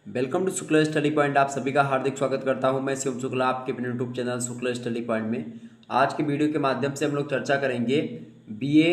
Welcome to Shukla study point. आप सभी का हार्दिक स्वागत करता हूं। मैं शिवम शुक्ला, आपके अपने YouTube channel Shukla study point में। आज के वीडियो के माध्यम से हम लोग चर्चा करेंगे BA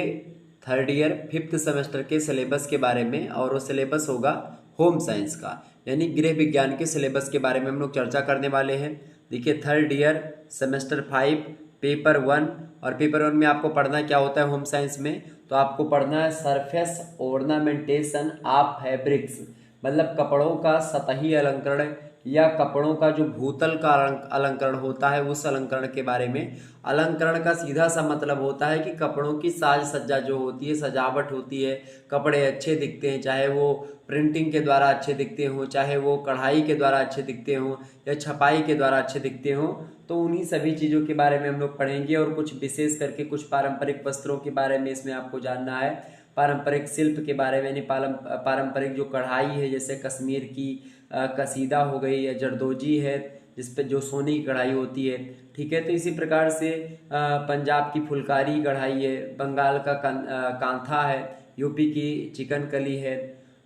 third year fifth semester के सिलेबस के बारे में, और वो सिलेबस होगा होम साइंस का, यानी गृह विज्ञान के सिलेबस के बारे में हम लोग चर्चा करने वाले हैं। देखिए, थर्ड ईयर सेमेस्टर 5 पेपर 1, और पेपर 1 में आपको पढ़ना क्या होता है होम साइंस में, तो आपको पढ़ना है सरफेस ऑर्नामेंटेशन ऑफ फैब्रिक्स, मतलब कपड़ों का सतही अलंकरण या कपड़ों का जो भूतल का अलंकरण होता है उस अलंकरण के बारे में। अलंकरण का सीधा सा मतलब होता है कि कपड़ों की साज सज्जा जो होती है, सजावट होती है, कपड़े अच्छे दिखते हैं, चाहे वो प्रिंटिंग के द्वारा अच्छे दिखते हों, चाहे वो कढ़ाई के द्वारा अच्छे दिखते हों या छपाई के द्वारा अच्छे दिखते हों, तो उन्हीं सभी चीज़ों के बारे में हम लोग पढ़ेंगे। और कुछ विशेष करके कुछ पारंपरिक वस्त्रों के बारे में इसमें आपको जानना है, पारंपरिक शिल्प के बारे में, यानी पारंपरिक जो कढ़ाई है, जैसे कश्मीर की कसीदा हो गई या जरदोजी है जिस पे जो सोने की कढ़ाई होती है, ठीक है। तो इसी प्रकार से पंजाब की फुलकारी कढ़ाई है, बंगाल का कांथा है, यूपी की चिकनकली है,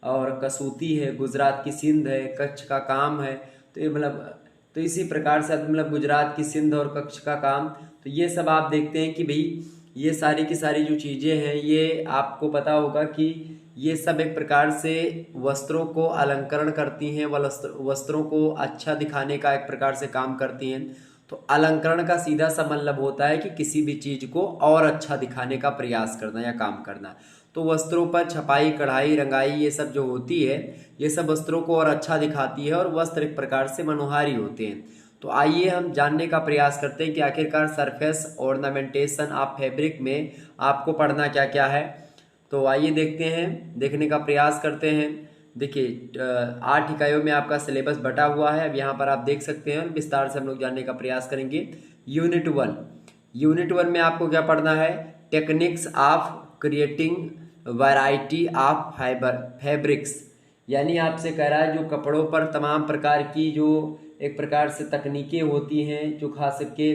और कसूती है, गुजरात की सिंध है, कच्छ का काम है। तो ये मतलब, तो इसी प्रकार से मतलब गुजरात की सिंध और कच्छ का काम, तो ये सब आप देखते हैं कि भाई ये सारी की सारी जो चीज़ें हैं, ये आपको पता होगा कि ये सब एक प्रकार से वस्त्रों को अलंकरण करती हैं, वस्त्रों को अच्छा दिखाने का एक प्रकार से काम करती हैं। तो अलंकरण का सीधा सा मतलब होता है कि किसी भी चीज़ को और अच्छा दिखाने का प्रयास करना या काम करना। तो वस्त्रों पर छपाई, कढ़ाई, रंगाई ये सब जो होती है, ये सब वस्त्रों को और अच्छा दिखाती है, और वस्त्र एक प्रकार से मनोहारी होते हैं। तो आइए हम जानने का प्रयास करते हैं कि आखिरकार सरफेस ऑर्नामेंटेशन ऑफ फैब्रिक में आपको पढ़ना क्या क्या है। तो आइए देखते हैं, देखने का प्रयास करते हैं। देखिए, 8 इकाइयों में आपका सिलेबस बटा हुआ है। अब यहाँ पर आप देख सकते हैं, और विस्तार से हम लोग जानने का प्रयास करेंगे। यूनिट 1 में आपको क्या पढ़ना है? Techniques of creating variety of fabrics, यानी आपसे कह रहा है जो कपड़ों पर तमाम प्रकार की जो एक प्रकार से तकनीकें होती हैं, जो खास करके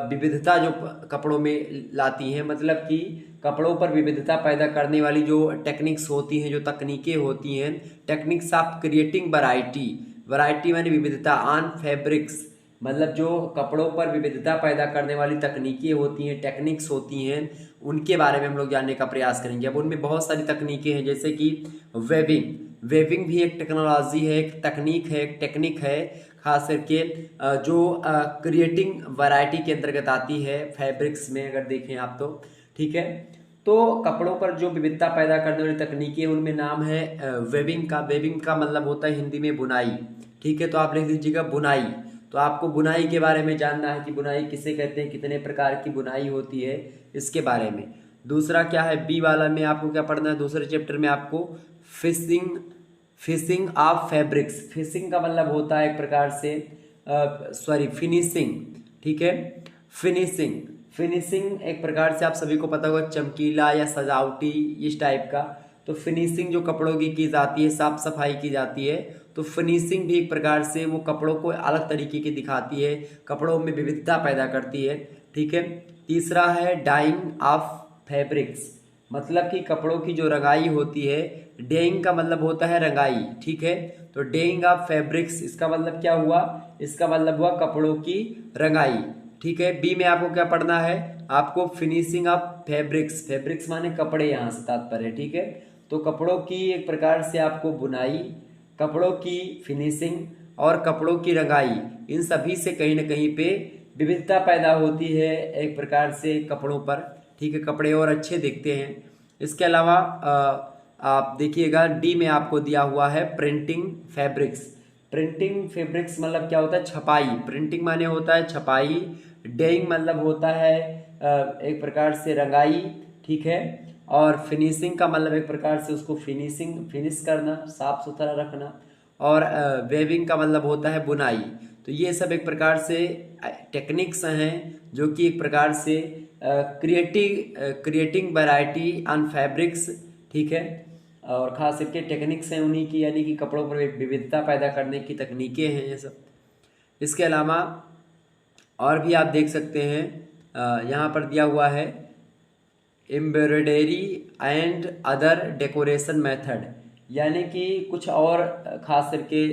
विविधता जो कपड़ों में लाती हैं, मतलब कि कपड़ों पर विविधता पैदा करने वाली जो टेक्निक्स होती हैं, जो तकनीकें होती हैं, techniques of creating variety, variety मानी विविधता, ऑन फैब्रिक्स, मतलब जो कपड़ों पर विविधता पैदा करने वाली तकनीकें होती हैं, टेक्निक्स होती हैं, उनके बारे में हम लोग जानने का प्रयास करेंगे। अब उनमें बहुत सारी तकनीकें हैं, जैसे कि वेविंग, वेविंग भी एक टेक्नोलॉजी है, एक तकनीक है, एक टेक्निक है, खास करके जो क्रिएटिंग वैरायटी के अंतर्गत आती है फैब्रिक्स में, अगर देखें आप तो, ठीक है। तो कपड़ों पर जो विविधता पैदा करने वाली तकनीकें, उनमें नाम है वेविंग का। वेविंग का मतलब होता है हिंदी में बुनाई, ठीक है। तो आप लिख लीजिएगा बुनाई। तो आपको बुनाई के बारे में जानना है कि बुनाई किसे कहते हैं, कितने प्रकार की बुनाई होती है, इसके बारे में। दूसरा क्या है, बी वाला में आपको क्या पढ़ना है, दूसरे चैप्टर में आपको fishing, fishing of fabrics. Fishing का मतलब होता है एक प्रकार से फिनिशिंग, ठीक है। फिनिशिंग, फिनिशिंग एक प्रकार से आप सभी को पता होगा चमकीला या सजावटी इस टाइप का। तो फिनिशिंग जो कपड़ों की जाती है, साफ सफाई की जाती है, तो फिनिशिंग भी एक प्रकार से वो कपड़ों को अलग तरीके की दिखाती है, कपड़ों में विविधता पैदा करती है, ठीक है। तीसरा है डाइंग ऑफ फैब्रिक्स, मतलब कि कपड़ों की जो रंगाई होती है, डेइंग का मतलब होता है रंगाई, ठीक है। तो डेइंग ऑफ फैब्रिक्स, इसका मतलब क्या हुआ, इसका मतलब हुआ कपड़ों की रंगाई, ठीक है। बी में आपको क्या पढ़ना है, आपको फिनिशिंग ऑफ फैब्रिक्स, फैब्रिक्स माने कपड़े, यहाँ से तात्पर्य है, ठीक है। तो कपड़ों की एक प्रकार से आपको बुनाई, कपड़ों की फिनिशिंग और कपड़ों की रंगाई, इन सभी से कहीं ना कहीं पे विविधता पैदा होती है एक प्रकार से कपड़ों पर, ठीक है। कपड़े और अच्छे दिखते हैं। इसके अलावा आप देखिएगा डी में आपको दिया हुआ है प्रिंटिंग फैब्रिक्स। प्रिंटिंग फैब्रिक्स मतलब क्या होता है, छपाई। प्रिंटिंग माने होता है छपाई, डेइंग मतलब होता है एक प्रकार से रंगाई, ठीक है। और फिनिशिंग का मतलब एक प्रकार से उसको फिनिश करना, साफ सुथरा रखना। और वेविंग का मतलब होता है बुनाई। तो ये सब एक प्रकार से टेक्निक्स हैं जो कि एक प्रकार से क्रिएटिंग वैरायटी ऑन फैब्रिक्स, ठीक है। और खास करके टेक्निक्स हैं उन्हीं की, यानी कि कपड़ों पर विविधता पैदा करने की तकनीकें हैं ये सब। इसके अलावा और भी आप देख सकते हैं, यहाँ पर दिया हुआ है embroidery and other decoration method, यानी कि कुछ और खास करके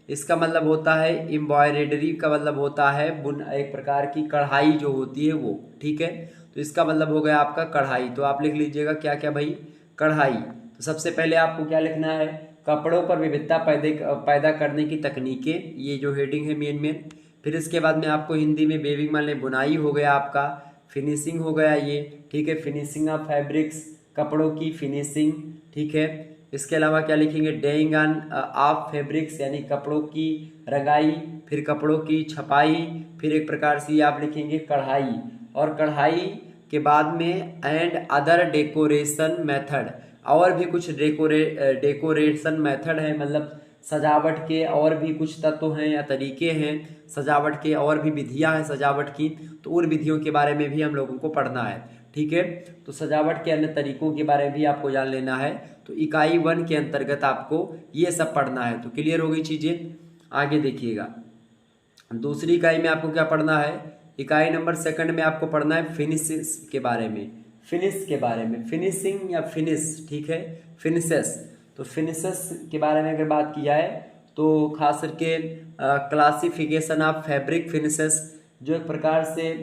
इसका मतलब होता है एम्ब्रॉयडरी का मतलब होता है बुन, एक प्रकार की कढ़ाई जो होती है वो, ठीक है। तो इसका मतलब हो गया आपका कढ़ाई। तो आप लिख लीजिएगा क्या क्या भाई, कढ़ाई। तो सबसे पहले आपको क्या लिखना है, कपड़ों पर विविधता पैदा करने की तकनीकें, ये जो हेडिंग है मेन। फिर इसके बाद में आपको हिंदी में वेविंग मान लें बुनाई हो गया आपका, फिनिशिंग हो गया ये, ठीक है, फिनिशिंग ऑफ फैब्रिक्स, कपड़ों की फिनिशिंग, ठीक है। इसके अलावा क्या लिखेंगे, डेइंग ऑन ऑफ फैब्रिक्स यानी कपड़ों की रंगाई, फिर कपड़ों की छपाई, फिर एक प्रकार से आप लिखेंगे कढ़ाई, और कढ़ाई के बाद में एंड अदर डेकोरेशन मेथड, और भी कुछ डेकोरेशन मेथड है, मतलब सजावट के और भी कुछ तत्व हैं या तरीके हैं, सजावट के और भी विधियां हैं सजावट की, तो उन विधियों के बारे में भी हम लोगों को पढ़ना है, ठीक है। तो सजावट के अन्य तरीकों के बारे में भी आपको जान लेना है। तो इकाई 1 के अंतर्गत आपको ये सब पढ़ना है। तो क्लियर हो गई चीजें, आगे देखिएगा। दूसरी इकाई में आपको क्या पढ़ना है, इकाई नंबर 2 में आपको पढ़ना है फिनिशेस के बारे में, फिनिश के बारे में, फिनिशिंग या फिनिश, ठीक है, फिनिशेस। तो फिनिशेस के बारे में अगर बात की जाए तो खास करके क्लासिफिकेशन ऑफ फैब्रिक फिनिशेस, जो एक प्रकार से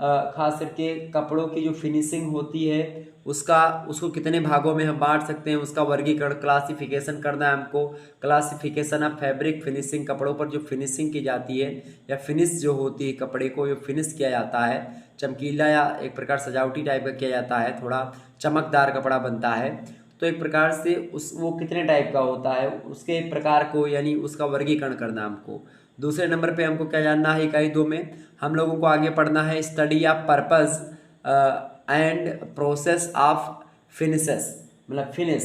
खास करके कपड़ों की जो फिनिशिंग होती है उसको कितने भागों में हम बांट सकते हैं, उसका वर्गीकरण, क्लासिफिकेशन करना है हमको। क्लासिफिकेशन ऑफ फैब्रिक फिनिशिंग, कपड़ों पर जो फिनिशिंग की जाती है या फिनिश जो होती है, कपड़े को जो फिनिश किया जाता है, चमकीला या एक प्रकार सजावटी टाइप का किया जाता है, थोड़ा चमकदार कपड़ा बनता है, तो एक प्रकार से वो कितने टाइप का होता है उसके प्रकार को, यानी उसका वर्गीकरण करना हमको। दूसरे नंबर पे हमको क्या जानना है, इकाई 2 में हम लोगों को आगे पढ़ना है study of purpose and process of finishes, मतलब फिनिश।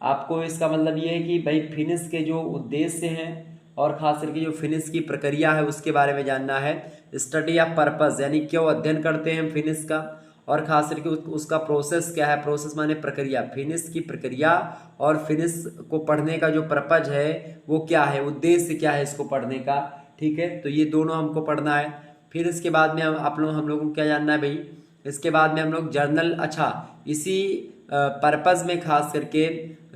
आपको इसका मतलब ये है कि भाई फिनिश के जो उद्देश्य हैं और खास करके जो फिनिश की प्रक्रिया है उसके बारे में जानना है। स्टडी ऑफ पर्पस यानी क्यों अध्ययन करते हैं हम फिनिश का, और खास करके उसका प्रोसेस क्या है, प्रोसेस माने प्रक्रिया, फिनिश की प्रक्रिया, और फिनिश को पढ़ने का जो पर्पज है वो क्या है, उद्देश्य क्या है इसको पढ़ने का, ठीक है। तो ये दोनों हमको पढ़ना है। फिर इसके बाद में हम लोगों को क्या जानना है भाई, इसके बाद में हम लोग जर्नल, अच्छा इसी पर्पज में खास करके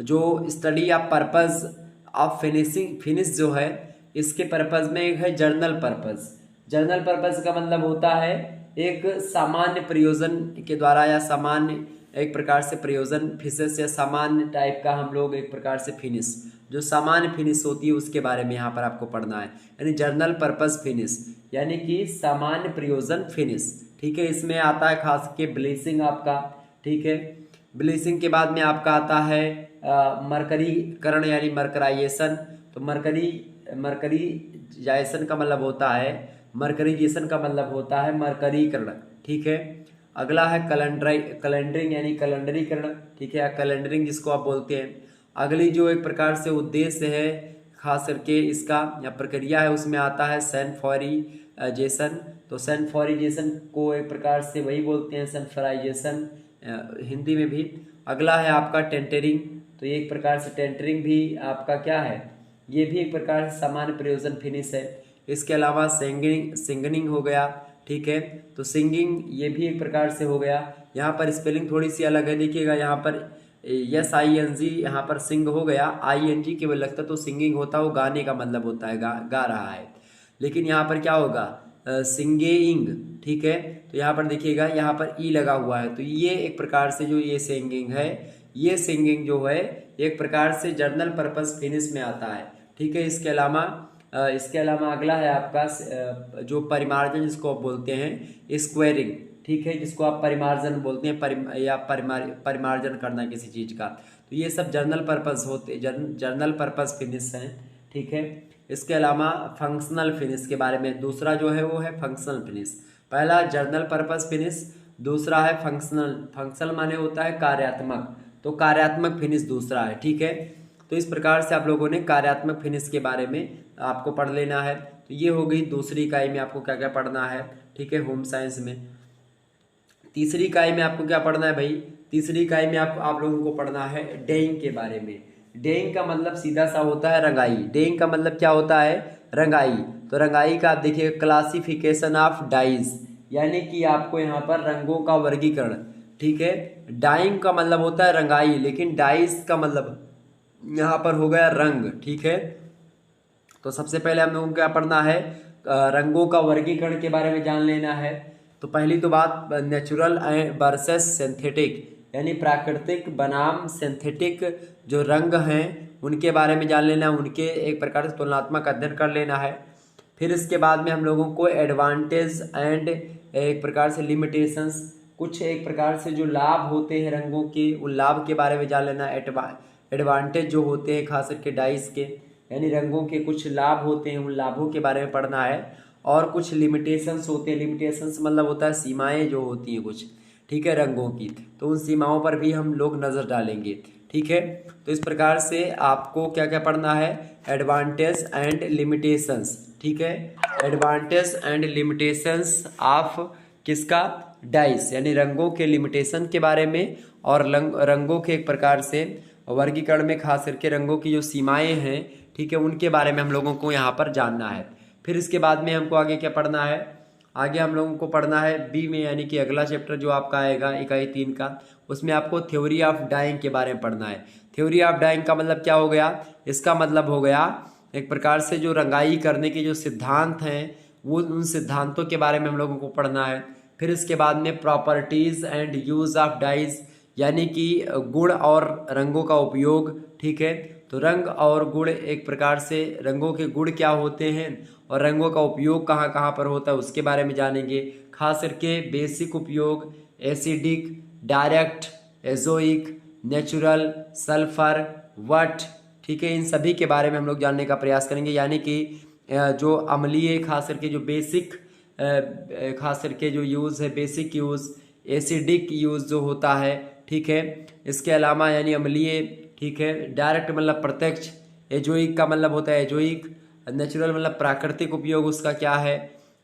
जो study of purpose of finish जो है, इसके पर्पज में एक है जर्नल पर्पज। जर्नल पर्पज का मतलब होता है एक सामान्य प्रयोजन के द्वारा या सामान्य एक प्रकार से प्रयोजन, फिशेस या सामान्य टाइप का हम लोग एक प्रकार से फिनिश, जो सामान्य फिनिश होती है उसके बारे में यहाँ पर आपको पढ़ना है, यानी जर्नल पर्पस फिनिश यानी कि सामान्य प्रयोजन फिनिश, ठीक है। इसमें आता है खास के ब्लीचिंग आपका, ठीक है। ब्लीचिंग के बाद में आपका आता है मरकरीकरण यानी मरकराइजेशन। तो मरकरीजेशन का मतलब होता है, मरकरीजेशन का मतलब होता है मरकरीकरण, ठीक है। अगला है कैलेंडरिंग यानी कैलेंडरीकरण, ठीक है, कैलेंडरिंग जिसको आप बोलते हैं। अगली जो एक प्रकार से उद्देश्य है खास करके इसका या प्रक्रिया है उसमें आता है सनफॉरिजेशन। तो सनफॉरिजेशन को एक प्रकार से वही बोलते हैं सनफराइजेशन हिंदी में भी। अगला है आपका टेंटरिंग। तो ये एक प्रकार से टेंटरिंग भी आपका क्या है, ये भी एक प्रकार से सामान्य प्रयोजन फिनिश है। इसके अलावा सिंगनिंग हो गया, ठीक है। तो सिंगिंग ये भी एक प्रकार से हो गया। यहाँ पर स्पेलिंग थोड़ी सी अलग है, देखिएगा यहाँ पर SING यहाँ पर सिंग हो गया, ING केवल लगता तो सिंगिंग होता, वो गाने का मतलब होता है, गा रहा है, लेकिन यहाँ पर क्या होगा सिंगिंग, ठीक है। तो यहाँ पर देखिएगा यहाँ पर ई लगा हुआ है, तो ये एक प्रकार से जो ये सिंगिंग है, ये सिंगिंग जो है एक प्रकार से जर्नल पर्पस फिनिश में आता है, ठीक है। इसके अलावा अगला है आपका जो परिमार्जन जिसको आप बोलते हैं स्क्वेयरिंग, ठीक है, जिसको आप परिमार्जन बोलते हैं, परिमार्जन करना किसी चीज का। तो ये सब जर्नल पर्पस होते, जर्नल पर्पस फिनिश हैं, ठीक है। इसके अलावा फंक्शनल फिनिश के बारे में, दूसरा जो है वो है फंक्शनल फिनिश। पहला जर्नल पर्पस फिनिश, दूसरा है फंक्शनल माने होता है कार्यात्मक, तो कार्यात्मक फिनिश दूसरा है, ठीक है। तो इस प्रकार से आप लोगों ने कार्यात्मक फिनिश के बारे में आपको पढ़ लेना है। तो ये हो गई दूसरी इकाई में आपको क्या क्या पढ़ना है, ठीक है, होम साइंस में। तीसरी इकाई में आपको क्या पढ़ना है भाई, तीसरी इकाई में आप लोगों को पढ़ना है डेइंग के बारे में। डेइंग का मतलब सीधा सा होता है रंगाई। डेइंग का मतलब क्या होता है, रंगाई। तो रंगाई का आप देखिए क्लासिफिकेशन ऑफ डाइज, यानी कि आपको यहाँ पर रंगों का वर्गीकरण, ठीक है। डाइंग का मतलब होता है रंगाई, लेकिन डाइज का मतलब यहाँ पर हो गया रंग, ठीक है। तो सबसे पहले हम लोगों को क्या पढ़ना है, रंगों का वर्गीकरण के बारे में जान लेना है। तो पहली तो बात नेचुरल वर्सेस सिंथेटिक, यानी प्राकृतिक बनाम सिंथेटिक जो रंग हैं उनके बारे में जान लेना है, उनके एक प्रकार से तुलनात्मक अध्ययन कर लेना है। फिर इसके बाद में हम लोगों को एडवांटेज एंड एक प्रकार से लिमिटेशंस, कुछ एक प्रकार से जो लाभ होते हैं रंगों के, उन लाभ के बारे में जान लेना है। एडवांटेज जो होते हैं खास करके डाइस के, यानी रंगों के कुछ लाभ होते हैं, उन लाभों के बारे में पढ़ना है। और कुछ लिमिटेशंस होते हैं, लिमिटेशंस मतलब होता है सीमाएं जो होती हैं कुछ, ठीक है, रंगों की, तो उन सीमाओं पर भी हम लोग नज़र डालेंगे, ठीक है। तो इस प्रकार से आपको क्या क्या पढ़ना है, एडवांटेज एंड लिमिटेशंस, ठीक है, एडवांटेज एंड लिमिटेशंस ऑफ किसका, डाइस, यानी रंगों के लिमिटेशन के बारे में, और रंगों के एक प्रकार से वर्गीकरण में खास करके रंगों की जो सीमाएं हैं, ठीक है, उनके बारे में हम लोगों को यहाँ पर जानना है। फिर इसके बाद में हमको आगे क्या पढ़ना है, आगे हम लोगों को पढ़ना है बी में, यानी कि अगला चैप्टर जो आपका आएगा इकाई 3 का, उसमें आपको थ्योरी ऑफ डाइंग के बारे में पढ़ना है। थ्योरी ऑफ डाइंग का मतलब क्या हो गया, इसका मतलब हो गया एक प्रकार से जो रंगाई करने के जो सिद्धांत हैं वो, उन सिद्धांतों के बारे में हम लोगों को पढ़ना है। फिर इसके बाद में properties and use of dyes, यानी कि गुण और रंगों का उपयोग, ठीक है। तो रंग और गुण, एक प्रकार से रंगों के गुण क्या होते हैं और रंगों का उपयोग कहाँ कहाँ पर होता है उसके बारे में जानेंगे। खास करके बेसिक उपयोग, acidic, direct, Azoic, natural, sulphur, what, ठीक है, इन सभी के बारे में हम लोग जानने का प्रयास करेंगे। यानी कि जो अम्लीय, खास करके जो बेसिक, खास करके जो यूज़ है बेसिक यूज़, एसिडिक यूज़ जो होता है, ठीक है, इसके अलावा यानी अम्लीय, ठीक है, डायरेक्ट मतलब प्रत्यक्ष, एजोइक का मतलब होता है एजोइक, नेचुरल मतलब प्राकृतिक उपयोग उसका क्या है,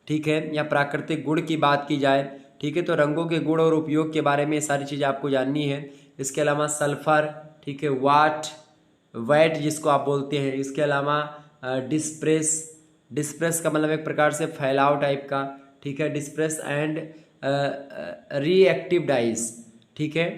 ठीक है, या प्राकृतिक गुण की बात की जाए, ठीक है। तो रंगों के गुण और उपयोग के बारे में सारी चीज़ आपको जाननी है। इसके अलावा सल्फर, ठीक है, वैट जिसको आप बोलते हैं, इसके अलावा डिस्प्रेस, डिस्प्रेस का मतलब एक प्रकार से फैलाव टाइप का, ठीक है, डिस्प्रेस एंड रिएक्टिव डाइज, ठीक है।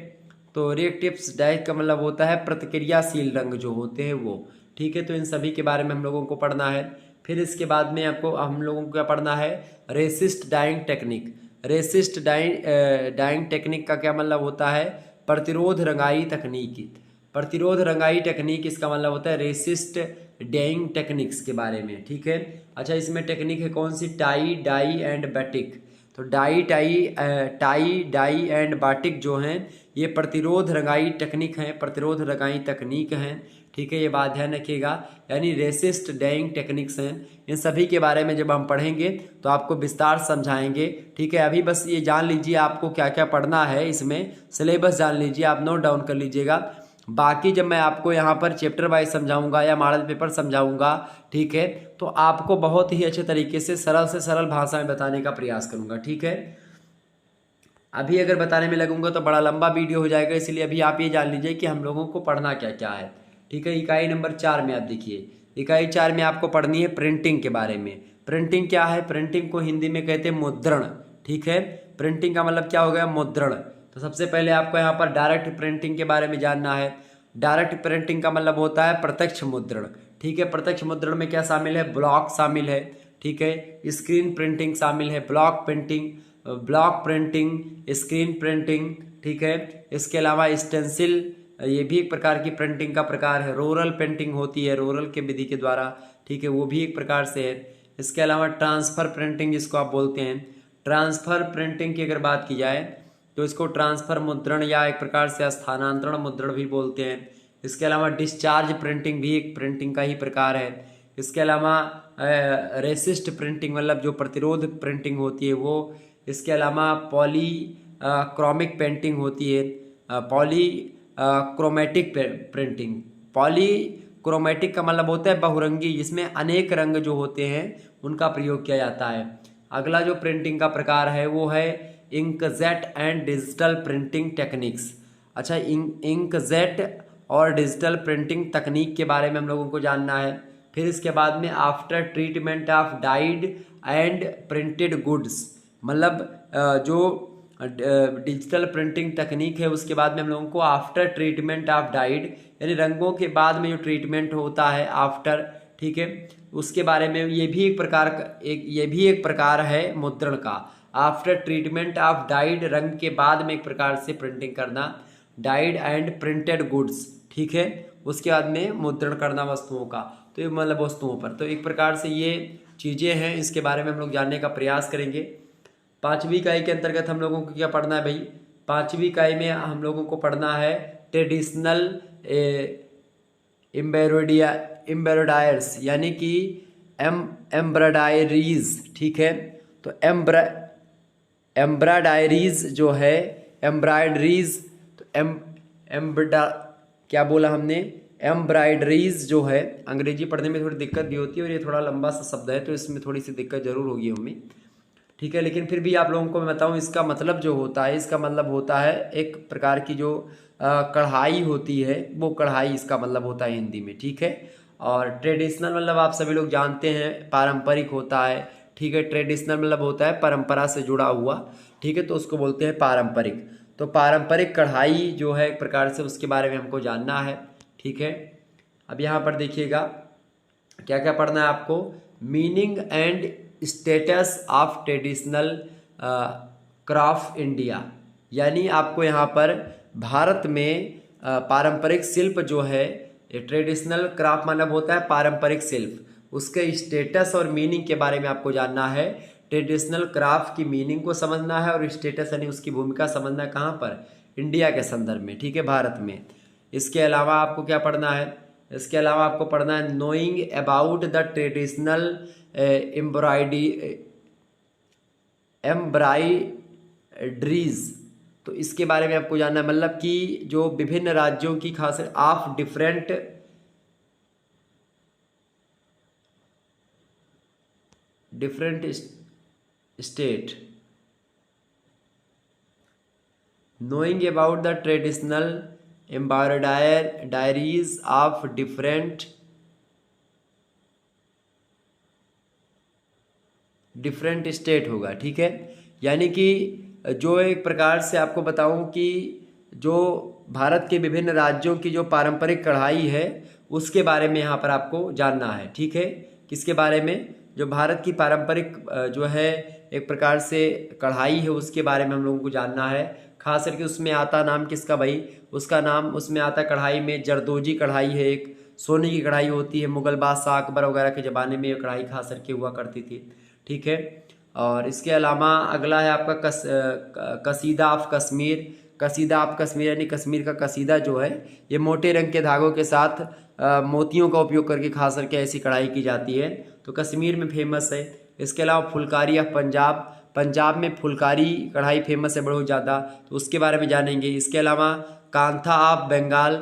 तो रिएक्टिव डाइज का मतलब होता है प्रतिक्रियाशील रंग जो होते हैं वो, ठीक है। तो इन सभी के बारे में हम लोगों को पढ़ना है। फिर इसके बाद में आपको हम लोगों को क्या पढ़ना है, resist dyeing technique. Resist dyeing technique का क्या मतलब होता है, प्रतिरोध रंगाई तकनीक। प्रतिरोध रंगाई टेक्निक इसका मतलब होता है रेसिस्ट डाइंग टेक्निक्स के बारे में, ठीक है। अच्छा, इसमें टेक्निक है कौन सी, टाई, डाई एंड बैटिक। तो टाई डाई एंड बाटिक जो हैं ये प्रतिरोध रंगाई टेक्निक हैं, प्रतिरोध रंगाई तकनीक हैं, ठीक है, ये बात ध्यान रखिएगा। यानी रेसिस्ट डाइंग टेक्निक्स हैं। इन सभी के बारे में जब हम पढ़ेंगे तो आपको विस्तार समझाएंगे, ठीक है। अभी बस ये जान लीजिए आपको क्या क्या पढ़ना है, इसमें सिलेबस जान लीजिए, आप नोट डाउन कर लीजिएगा। बाकी जब मैं आपको यहाँ पर चैप्टर वाइज समझाऊंगा या मॉडल पेपर समझाऊंगा, ठीक है, तो आपको बहुत ही अच्छे तरीके से सरल भाषा में बताने का प्रयास करूंगा, ठीक है। अभी अगर बताने में लगूंगा तो बड़ा लंबा वीडियो हो जाएगा, इसलिए अभी आप ये जान लीजिए कि हम लोगों को पढ़ना क्या क्या है, ठीक है। इकाई नंबर 4 में आप देखिए, इकाई 4 में आपको पढ़नी है प्रिंटिंग के बारे में। प्रिंटिंग क्या है, प्रिंटिंग को हिंदी में कहते हैं मुद्रण, ठीक है। प्रिंटिंग का मतलब क्या हो गया, मुद्रण। तो सबसे पहले आपको यहाँ पर डायरेक्ट प्रिंटिंग के बारे में जानना है। डायरेक्ट प्रिंटिंग का मतलब होता है प्रत्यक्ष मुद्रण, ठीक है। प्रत्यक्ष मुद्रण में क्या शामिल है, ब्लॉक शामिल है, ठीक है, स्क्रीन प्रिंटिंग शामिल है, ब्लॉक प्रिंटिंग, स्क्रीन प्रिंटिंग, ठीक है। इसके अलावा स्टेंसिल, ये भी एक प्रकार की प्रिंटिंग का प्रकार है। रोरल प्रिंटिंग होती है, रोरल के विधि के द्वारा, ठीक है, वो भी एक प्रकार से है। इसके अलावा ट्रांसफर प्रिंटिंग जिसको आप बोलते हैं, ट्रांसफर प्रिंटिंग की अगर बात की जाए तो इसको ट्रांसफर मुद्रण या एक प्रकार से स्थानांतरण मुद्रण भी बोलते हैं। इसके अलावा डिस्चार्ज प्रिंटिंग भी एक प्रिंटिंग का ही प्रकार है। इसके अलावा रेसिस्ट प्रिंटिंग मतलब जो प्रतिरोध प्रिंटिंग होती है वो। इसके अलावा पॉली क्रोमिक पेंटिंग होती है, poly chromatic printing. Poly chromatic का मतलब होता है बहुरंगी, जिसमें अनेक रंग जो होते हैं उनका प्रयोग किया जाता है। अगला जो प्रिंटिंग का प्रकार है वो है inkjet and digital printing techniques. अच्छा, इंकजेट और डिजिटल प्रिंटिंग तकनीक के बारे में हम लोगों को जानना है। फिर इसके बाद में after treatment of died and printed goods, मतलब जो डिजिटल प्रिंटिंग तकनीक है उसके बाद में हम लोगों को आफ्टर ट्रीटमेंट ऑफ डाइड यानी रंगों के बाद में जो ट्रीटमेंट होता है आफ्टर, ठीक है, उसके बारे में ये भी एक प्रकार है मुद्रण का। आफ्टर ट्रीटमेंट ऑफ डाइड, रंग के बाद में एक प्रकार से प्रिंटिंग करना, डाइड एंड प्रिंटेड गुड्स, ठीक है, उसके बाद में मुद्रण करना वस्तुओं का, तो ये मतलब वस्तुओं पर। तो एक प्रकार से ये चीज़ें हैं, इसके बारे में हम लोग जानने का प्रयास करेंगे। 5वीं इकाई के अंतर्गत हम लोगों को क्या पढ़ना है भाई? 5वीं इकाई में हम लोगों को पढ़ना है ट्रेडिशनल एम्ब्रॉयडर्स, यानी कि एम्ब्रॉयडरीज, ठीक है। तो एम्ब्रॉयडरीज जो है, एम्ब्रॉयडरीज, तो क्या बोला हमने? एम्ब्रॉयडरीज जो है, अंग्रेजी पढ़ने में थोड़ी दिक्कत भी होती है और ये थोड़ा लंबा सा शब्द है, तो इसमें थोड़ी सी दिक्कत जरूर होगी हमें, ठीक है। लेकिन फिर भी आप लोगों को मैं बताऊं, इसका मतलब जो होता है, इसका मतलब होता है एक प्रकार की जो कढ़ाई होती है, वो कढ़ाई इसका मतलब होता है हिंदी में, ठीक है। और ट्रेडिशनल मतलब आप सभी लोग जानते हैं पारंपरिक होता है, ठीक है। ट्रेडिशनल मतलब होता है परंपरा से जुड़ा हुआ, ठीक है, तो उसको बोलते हैं पारंपरिक। तो पारंपरिक कढ़ाई जो है एक प्रकार से, उसके बारे में हमको जानना है, ठीक है। अब यहाँ पर देखिएगा क्या क्या पढ़ना है आपको। Meaning and status of traditional craft India, यानी आपको यहाँ पर भारत में पारंपरिक शिल्प जो है, ट्रेडिशनल क्राफ्ट मतलब होता है पारंपरिक शिल्प, उसके स्टेटस और मीनिंग के बारे में आपको जानना है। ट्रेडिशनल क्राफ्ट की मीनिंग को समझना है और स्टेटस यानी उसकी भूमिका समझना है, कहाँ पर? इंडिया के संदर्भ में, ठीक है, भारत में। इसके अलावा आपको क्या पढ़ना है? इसके अलावा आपको पढ़ना है knowing about the traditional embroideries, तो इसके बारे में आपको जानना है, मतलब कि जो विभिन्न राज्यों की खास of different state, knowing about the traditional embroideries of different state होगा, ठीक है। यानी कि जो एक प्रकार से आपको बताऊं कि जो भारत के विभिन्न राज्यों की जो पारंपरिक कढ़ाई है, उसके बारे में यहाँ पर आपको जानना है, ठीक है। किसके बारे में? जो भारत की पारंपरिक जो है एक प्रकार से कढ़ाई है, उसके बारे में हम लोगों को जानना है। खास करके उसमें आता नाम किसका भाई? उसका नाम उसमें आता कढ़ाई में जरदोजी कढ़ाई है, एक सोने की कढ़ाई होती है, मुगल बादशाह अकबर वगैरह के ज़माने में ये कढ़ाई खास करके हुआ करती थी, ठीक है। और इसके अलावा अगला है आपका कसीदा ऑफ कश्मीर। कसीदा ऑफ कश्मीर यानी कश्मीर का कसीदा जो है, ये मोटे रंग के धागों के साथ मोतियों का उपयोग करके खास करके ऐसी कढ़ाई की जाती है, तो कश्मीर में फेमस है। इसके अलावा फुलकारी ऑफ पंजाब, पंजाब में फुलकारी कढ़ाई फेमस है बहुत ज़्यादा, तो उसके बारे में जानेंगे। इसके अलावा कांथा ऑफ बंगाल,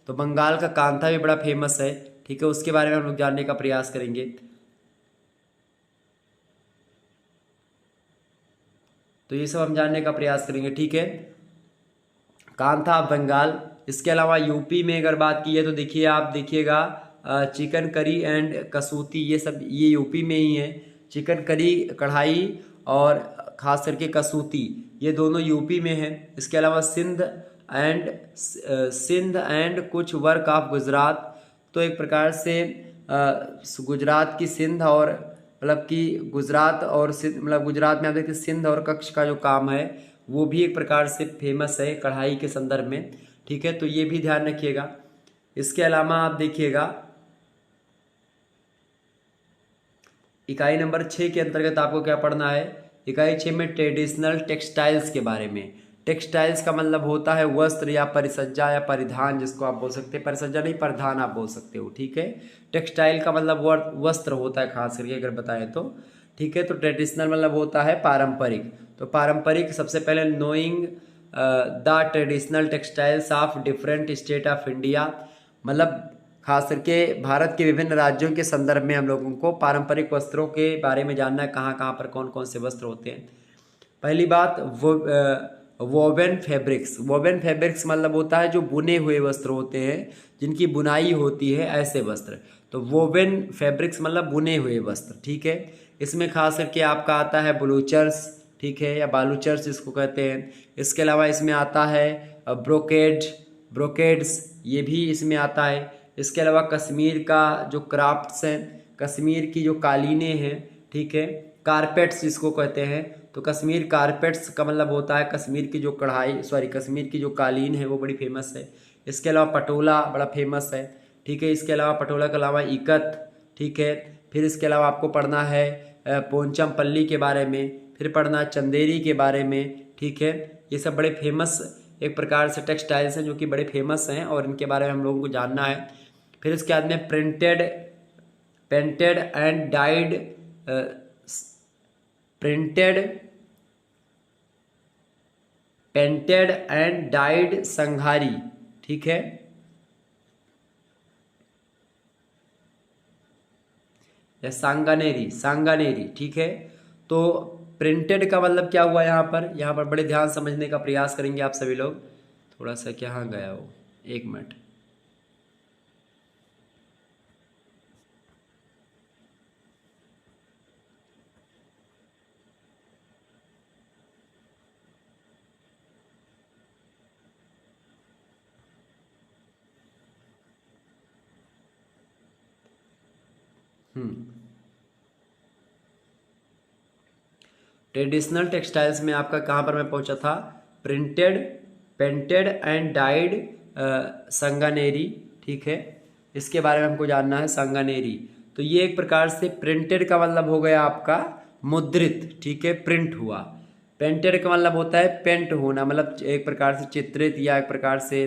तो बंगाल का कांथा भी बड़ा फेमस है, ठीक है, उसके बारे में हम लोग जानने का प्रयास करेंगे। तो ये सब हम जानने का प्रयास करेंगे, ठीक है, कांथा ऑफ बंगाल। इसके अलावा यूपी में अगर बात की है तो देखिए, आप देखिएगा चिकन करी एंड कसूती, ये सब ये यूपी में ही है। चिकन करी कढ़ाई और खास करके कसूती, ये दोनों यूपी में है। इसके अलावा सिंध एंड कुछ वर्क ऑफ गुजरात, तो एक प्रकार से गुजरात की सिंध और मतलब कि गुजरात और सिंध, मतलब गुजरात में आप देखते हैं सिंध और कच्छ का जो काम है, वो भी एक प्रकार से फेमस है कढ़ाई के संदर्भ में, ठीक है, तो ये भी ध्यान रखिएगा। इसके अलावा आप देखिएगा इकाई नंबर 6 के अंतर्गत आपको क्या पढ़ना है? इकाई 6 में ट्रेडिशनल टेक्सटाइल्स के बारे में। टेक्सटाइल्स का मतलब होता है वस्त्र या परिसज्जा या परिधान, जिसको आप बोल सकते हैं, परिसज्जा नहीं परिधान आप बोल सकते हो, ठीक है। टेक्सटाइल का मतलब वस्त्र होता है खास करके अगर बताएं तो, ठीक है। तो ट्रेडिशनल मतलब होता है पारंपरिक, तो पारंपरिक सबसे पहले knowing the traditional textiles of different state of India, मतलब खास करके भारत के विभिन्न राज्यों के संदर्भ में हम लोगों को पारंपरिक वस्त्रों के बारे में जानना है, कहाँ कहाँ पर कौन कौन से वस्त्र होते हैं। पहली बात वोवेन फैब्रिक्स। वोवेन फैब्रिक्स मतलब होता है जो बुने हुए वस्त्र होते हैं, जिनकी बुनाई होती है, ऐसे वस्त्र। तो वोवेन फैब्रिक्स मतलब बुने हुए वस्त्र, ठीक है। इसमें खास करके आपका आता है ब्लूचर्स, ठीक है, या बालूचर्स जिसको कहते हैं। इसके अलावा इसमें आता है ब्रोकेड, ब्रोकेड्स, ये भी इसमें आता है। इसके अलावा कश्मीर का जो क्राफ्ट्स हैं, कश्मीर की जो कालीनें हैं, ठीक है, कारपेट्स जिसको कहते हैं, तो कश्मीर कारपेट्स का मतलब होता है कश्मीर की जो कश्मीर की जो कालीन है वो बड़ी फेमस है। इसके अलावा पटोला बड़ा फेमस है, ठीक है। इसके अलावा पटोला के अलावा इकत, ठीक है। फिर इसके अलावा आपको पढ़ना है पोंचमपल्ली के बारे में, फिर पढ़ना है चंदेरी के बारे में, ठीक है। ये सब बड़े फेमस एक प्रकार से टेक्सटाइल्स हैं जो कि बड़े फेमस हैं और इनके बारे में हम लोगों को जानना है। फिर इसके बाद में painted and dyed painted and dyed संघारी, ठीक है, या सांगानेरी, ठीक है। तो प्रिंटेड का मतलब क्या हुआ यहाँ पर बड़े ध्यान समझने का प्रयास करेंगे आप सभी लोग। थोड़ा सा क्या गया वो, एक मिनट। ट्रेडिशनल टेक्सटाइल्स में आपका कहाँ पर मैं पहुंचा था, प्रिंटेड, पेंटेड एंड डाइड संगानेरी, ठीक है। इसके बारे में हमको जानना है संगानेरी। तो ये एक प्रकार से प्रिंटेड का मतलब हो गया आपका मुद्रित, ठीक है, प्रिंट हुआ। पेंटेड का मतलब होता है पेंट होना, मतलब एक प्रकार से चित्रित या एक प्रकार से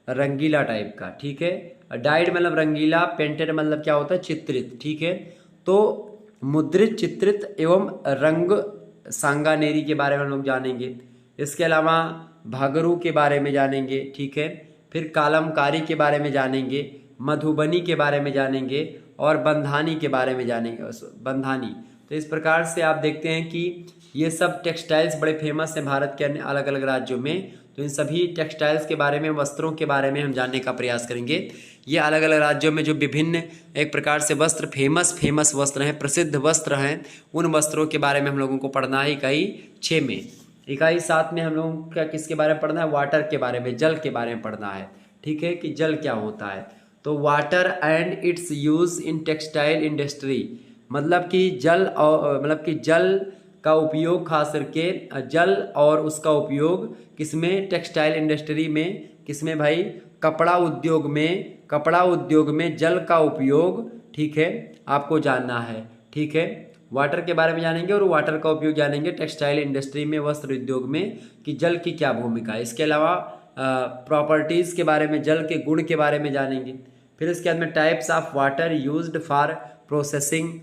रंगीला टाइप का, ठीक है। डाइड मतलब रंगीला, पेंटेड मतलब क्या होता है, चित्रित, ठीक है। तो मुद्रित, चित्रित एवं रंग सांगानेरी के बारे में हम लोग जानेंगे। इसके अलावा भागरू के बारे में जानेंगे, ठीक है। फिर कालमकारी के बारे में जानेंगे, मधुबनी के बारे में जानेंगे और बंधानी के बारे में जानेंगे, बंधानी। तो इस प्रकार से आप देखते हैं कि ये सब टेक्सटाइल्स बड़े फेमस हैं भारत के अन्य अलग अलग राज्यों में। तो इन सभी टेक्सटाइल्स के बारे में, वस्त्रों के बारे में हम जानने का प्रयास करेंगे। ये अलग अलग राज्यों में जो विभिन्न एक प्रकार से वस्त्र फेमस वस्त्र हैं, प्रसिद्ध वस्त्र हैं, उन वस्त्रों के बारे में हम लोगों को पढ़ना है इकाई 6 में। इकाई 7 में हम लोगों को किसके बारे में पढ़ना है, वाटर के बारे में, जल के बारे में पढ़ना है, ठीक है, कि जल क्या होता है। तो water and it's use in textile industry, मतलब कि जल का उपयोग, खास करके जल और उसका उपयोग किसमें, टेक्सटाइल इंडस्ट्री में, किसमें भाई, कपड़ा उद्योग में जल का उपयोग, ठीक है, आपको जानना है, ठीक है। वाटर के बारे में जानेंगे और वाटर का उपयोग जानेंगे टेक्सटाइल इंडस्ट्री में, वस्त्र उद्योग में, कि जल की क्या भूमिका है। इसके अलावा प्रॉपर्टीज़ के बारे में, जल के गुण के बारे में जानेंगे। फिर इसके बाद में types of water used for processing,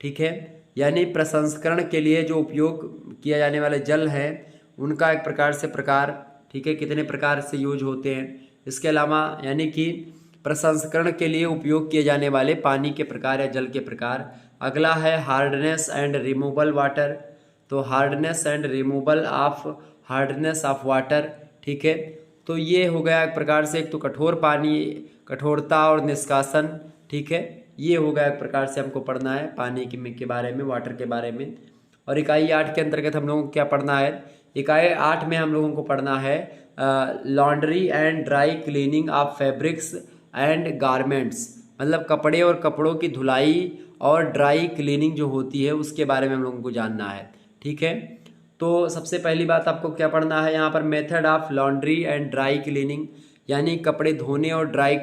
ठीक है, यानी प्रसंस्करण के लिए जो उपयोग किया जाने वाले जल है उनका एक प्रकार से प्रकार, ठीक है, कितने प्रकार से यूज होते हैं। इसके अलावा यानी कि प्रसंस्करण के लिए उपयोग किए जाने वाले पानी के प्रकार या जल के प्रकार। अगला है हार्डनेस एंड रिमूवल वाटर, तो हार्डनेस ऑफ वाटर, ठीक है। तो ये हो गया एक प्रकार से, एक तो कठोर पानी, कठोरता और निष्कासन, ठीक है, ये हो गया एक प्रकार से हमको पढ़ना है पानी के बारे में, वाटर के बारे में। और इकाई 8 के अंतर्गत हम लोगों को क्या पढ़ना है, इकाई 8 में हम लोगों को पढ़ना है laundry and dry cleaning of fabrics and garments, मतलब कपड़े और कपड़ों की धुलाई और ड्राई क्लीनिंग जो होती है उसके बारे में हम लोगों को जानना है, ठीक है। तो सबसे पहली बात आपको क्या पढ़ना है यहाँ पर, method of laundry and dry cleaning, यानी कपड़े धोने और ड्राई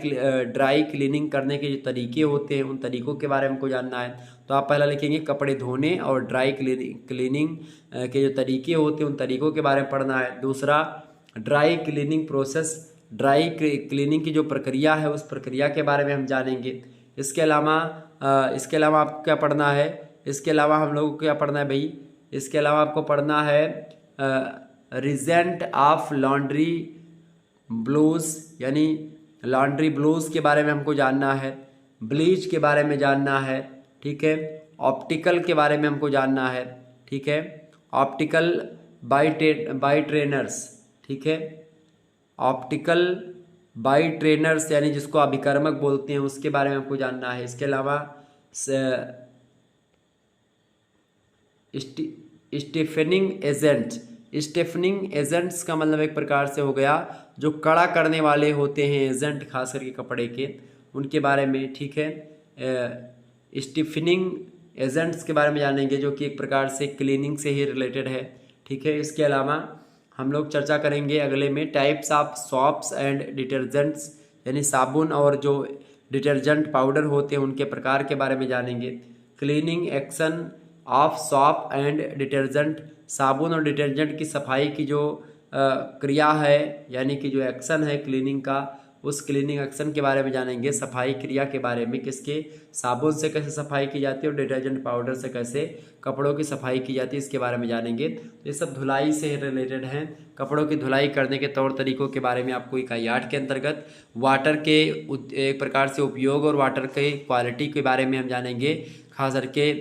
क्लीनिंग करने के जो तरीके होते हैं उन तरीकों के बारे में हमको जानना है। तो आप पहला लिखेंगे कपड़े धोने और ड्राई क्लीनिंग के जो तरीके होते हैं उन तरीकों के बारे में पढ़ना है। दूसरा, dry cleaning process, dry cleaning की जो प्रक्रिया है उस प्रक्रिया के बारे में हम जानेंगे। इसके अलावा आपको क्या पढ़ना है, इसके अलावा हम लोगों को क्या पढ़ना है भाई, इसके अलावा आपको पढ़ना है रिजेंट ऑफ लॉन्ड्री ब्लूज, यानी लॉन्ड्री ब्लूज के बारे में हमको जानना है। ब्लीच के बारे में जानना है, ठीक है। ऑप्टिकल के बारे में हमको जानना है, ठीक है। ऑप्टिकल बाई ट्रेनर्स, ठीक है, ऑप्टिकल बाई ट्रेनर्स यानी जिसको अभिकर्मक बोलते हैं उसके बारे में हमको जानना है। इसके अलावा स्टिफनिंग एजेंट, स्टिफनिंग एजेंट्स का मतलब एक प्रकार से हो गया जो कड़ा करने वाले होते हैं एजेंट, खास करके कपड़े के, उनके बारे में, ठीक है। स्टिफनिंग एजेंट्स के बारे में जानेंगे जो कि एक प्रकार से क्लीनिंग से ही रिलेटेड है, ठीक है। इसके अलावा हम लोग चर्चा करेंगे अगले में types of shops and detergents, यानी साबुन और जो डिटर्जेंट पाउडर होते हैं उनके प्रकार के बारे में जानेंगे। Cleaning action of shop and detergent, साबुन और डिटर्जेंट की सफाई की जो क्रिया है, यानी कि जो एक्शन है क्लीनिंग का, उस क्लीनिंग एक्शन के बारे में जानेंगे। सफाई क्रिया के बारे में, किसके, साबुन से कैसे सफाई की जाती है और डिटर्जेंट पाउडर से कैसे कपड़ों की सफाई की जाती है, इसके बारे में जानेंगे। ये सब धुलाई से रिलेटेड हैं। कपड़ों की धुलाई करने के तौर तरीकों के बारे में आपको इकाई 8 के अंतर्गत वाटर के एक प्रकार से उपयोग और वाटर के क्वालिटी के बारे में हम जानेंगे, खास करके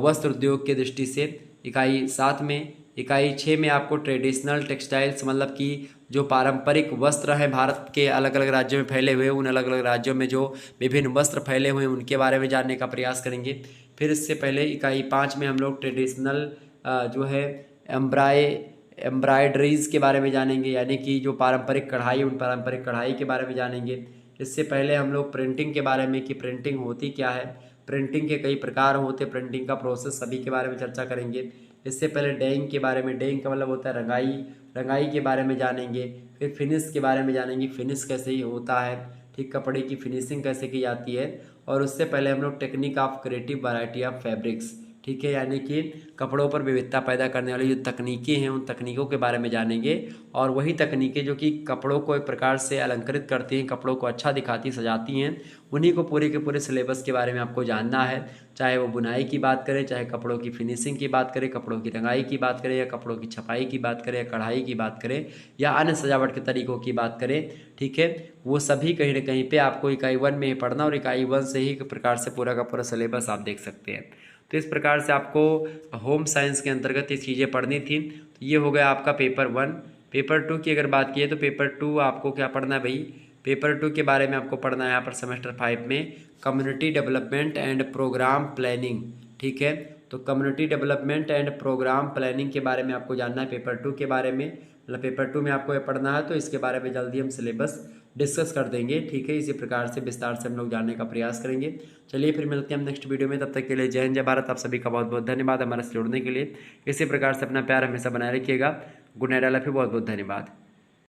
वस्त्र उद्योग के दृष्टि से इकाई 7 में। इकाई 6 में आपको ट्रेडिशनल टेक्सटाइल्स, मतलब कि जो पारंपरिक वस्त्र हैं भारत के अलग अलग राज्यों में फैले हुए, उन अलग अलग राज्यों में जो विभिन्न वस्त्र फैले हुए हैं उनके बारे में जानने का प्रयास करेंगे। फिर इससे पहले इकाई 5 में हम लोग ट्रेडिशनल जो है एम्ब्रॉयडरीज के बारे में जानेंगे, यानी कि जो पारंपरिक कढ़ाई, उन पारंपरिक कढ़ाई के बारे में जानेंगे। इससे पहले हम लोग प्रिंटिंग के बारे में कि प्रिंटिंग होती क्या है, प्रिंटिंग के कई प्रकार होते, प्रिंटिंग का प्रोसेस, सभी के बारे में चर्चा करेंगे। इससे पहले डेइंग के बारे में, डेइंग का मतलब होता है रंगाई, रंगाई के बारे में जानेंगे। फिर फिनिश के बारे में जानेंगे, फिनिश कैसे ही होता है, ठीक, कपड़े की फिनिशिंग कैसे की जाती है। और उससे पहले हम लोग technique of creative variety of fabrics, ठीक है, यानी कि कपड़ों पर विविधता पैदा करने वाली जो तकनीकें हैं उन तकनीकों के बारे में जानेंगे। और वही तकनीकें जो कि कपड़ों को एक प्रकार से अलंकृत करती हैं, कपड़ों को अच्छा दिखाती, सजाती हैं, उन्हीं को पूरे के पूरे सिलेबस के बारे में आपको जानना है। चाहे वो बुनाई की बात करें, चाहे कपड़ों की फिनिशिंग की बात करें, कपड़ों की रंगाई की बात करें, या कपड़ों की छपाई की बात करें, या कढ़ाई की बात करें, या अन्य सजावट के तरीकों की बात करें, ठीक है, वो सभी कहीं ना कहीं पे आपको इकाई 1 में ही पढ़ना, और इकाई 1 से ही एक प्रकार से पूरा का पूरा सिलेबस आप देख सकते हैं। तो इस प्रकार से आपको होम साइंस के अंतर्गत ये चीज़ें पढ़नी थी। तो ये हो गया आपका पेपर 1। पेपर 2 की अगर बात की तो पेपर 2 आपको क्या पढ़ना है भाई, पेपर 2 के बारे में आपको पढ़ना है यहाँ पर सेमेस्टर 5 में community development and programme planning, ठीक है। तो community development and programme planning के बारे में आपको जानना है पेपर 2 के बारे में, मतलब पेपर 2 में आपको ये पढ़ना है। तो इसके बारे में जल्दी हम सिलेबस डिस्कस कर देंगे, ठीक है। इसी प्रकार से विस्तार से हम लोग जानने का प्रयास करेंगे। चलिए फिर मिलते हैं हम नेक्स्ट वीडियो में, तब तक के लिए जय हिंद जय भारत। आप सभी का बहुत बहुत धन्यवाद हमारे से जुड़ने के लिए। इसी प्रकार से अपना प्यार हमेशा बनाए रखिएगा। Good night, I love you, बहुत बहुत धन्यवाद।